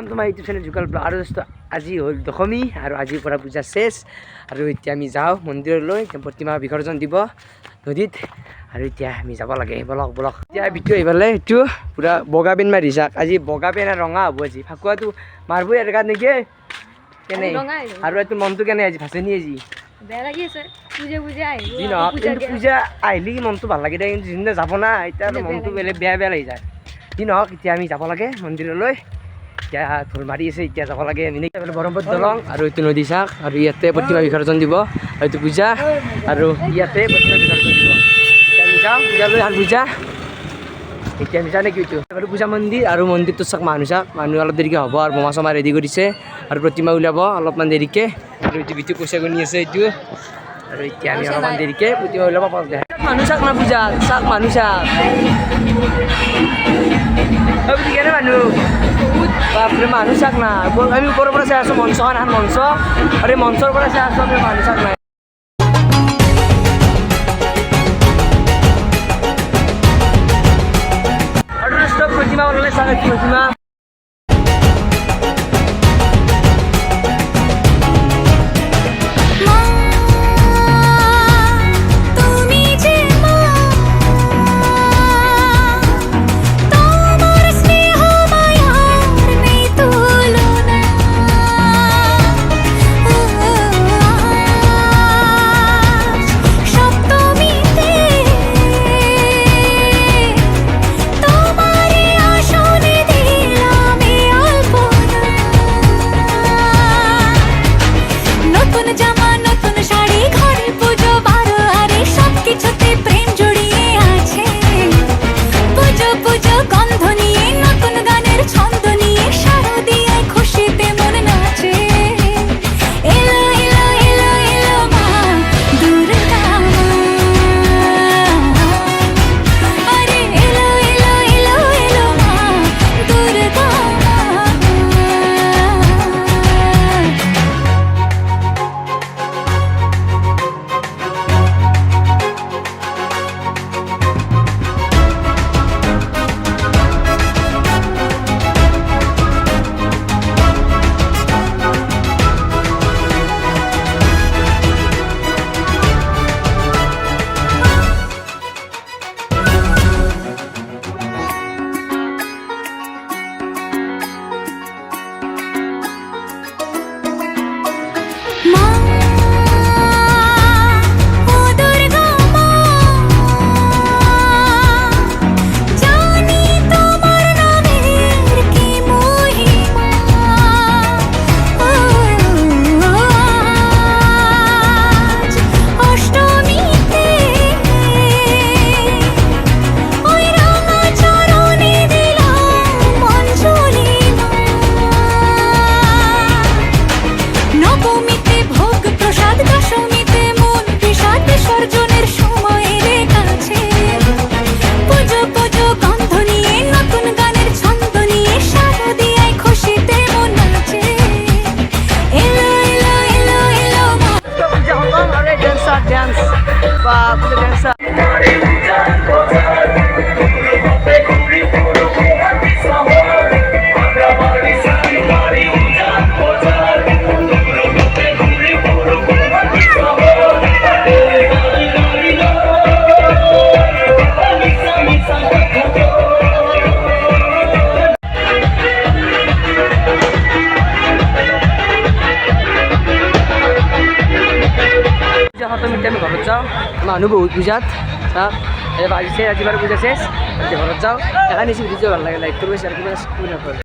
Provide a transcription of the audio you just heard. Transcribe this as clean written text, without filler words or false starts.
তোমাৰ YouTube channel যুগল blog আৰু দোস্ত আজি হ'ল দশমী আৰু আজিৰ পৰা পূজা শেষ আৰু এতিয়া আমি যাওঁ মন্দিৰলৈ প্ৰতিমা বিসৰ্জন দিব নদীত আৰু এতিয়া আমি যাব লাগে বলক বলক এতিয়া ভিডিঅ' আহিবলে এইটো পুৰা বগা পেন মাৰি যাক আজি বগা পেন আৰু ৰঙা হ'ব আজি ফাকুৱাটো মাৰবই এৰেগাত নেকি কেনে আৰু এইটো মনটো কেনে আজি ভাচনি আজি বেয়া লাগি আছে পূজা আহিলে কি মনটো ভাল লাগে কিন্তু যোনদিনা যাব না এতিয়া মনটো বেলেগ বেয়া বেয়া লাগি যায় কি নহওক এতিয়া আমি যাব লাগে মন্দিৰলৈ এতিয়া ঢোল মাৰি আছে এতিয়া যাব লাগে ব্ৰহ্মপুত্ৰ দলং আৰু এইটো নদী চাক আৰু ইয়াতে প্ৰতিমা বিসৰ্জন দিব আৰু এইটো পূজা আৰু ইয়াতে প্ৰতিমা বিসৰ্জন দিব এতিয়া আমি যাওঁ পূজালৈ আৰু পূজা এতিয়া আমি যাওঁ নেকি এইটো পূজা মন্দিৰ আৰু মন্দিৰটো চাক মানুহ অলপ দেৰিকৈ হ'ব আৰু বোমা চমা ৰেডি কৰিছে আৰু প্ৰতিমা ওলাব অলপমান দেৰিকৈ আৰু এইটো ভিতৰত পইচা গুনি আছে এইটো আৰু এতিয়া আমি অলপমান দেৰিকৈ প্ৰতিমা ওলাব মানুহ চাক না পূজা চাক মানুহ চাক কেনে মানুহ বাপৰে মানুহ চাক না আমি ওপৰৰ পৰা চাই আছোঁ মঞ্চ এখন মঞ্চ আৰু এই মঞ্চৰ পৰা চাই আছোঁ আমি মানুহ চাক নাই আৰু প্ৰতিমা ওলালে চাক প্ৰতিমা আমি ঘৰত যাওঁ মানুহ বহুত পূজাত চাওক বাজিছে আজি বাৰু পূজা শেষ ঘৰত যাওঁ এটা নিচি ভিডিঅ' ভাল লাগে লাইক কৰিব শ্বেয়াৰ কৰিব